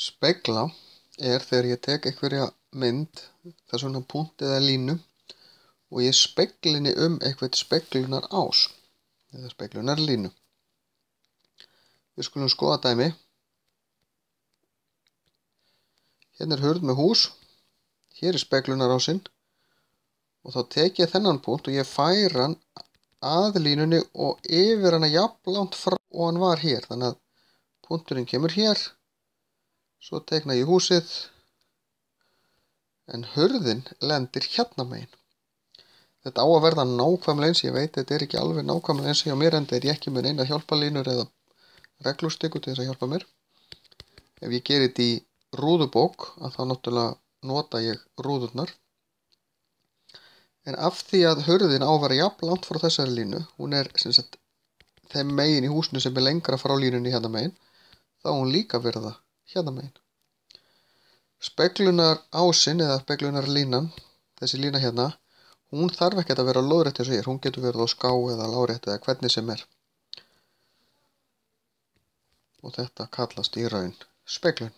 Spegla er þegar ég tek einhverja mynd, þess vegna punkt eða línu, og ég spegli henni eitthvað speglunarás eða speglunarlínu. Við skulum skoða dæmi. Hérna er hurð með hús, hér er speglunarásinn og þá tek ég þennan punkt og ég færi hann að línunni og yfir hana jafn langt frá og hann var hér. Þannig að punkturinn kemur hér, svo tekna ég húsið en hurðin lendir hérna megin. Þetta á að verða nákvæmlega eins, ég veit þetta er ekki alveg nákvæmlega eins hjá mér en þetta er ekki með neina hjálparlínur eða reglustykku til þess að hjálpa mér. Ef ég geri þetta í rúðubók að þá náttúrulega nota ég rúðurnar. En af því að hurðin á að vera jafn langt frá þessari línu, hún er sem sagt þeim megin í húsinu sem er lengra frá línunni hérna megin, þá á hún líka verða hérna megin. Speglunarásinn eða speglunarlínan, þessi lína hérna, hún þarf ekki að vera lóðrétt eins og hér, hún getur verið á ská eða lárétt eða hvernig sem er. Og þetta kallast í raun speglun.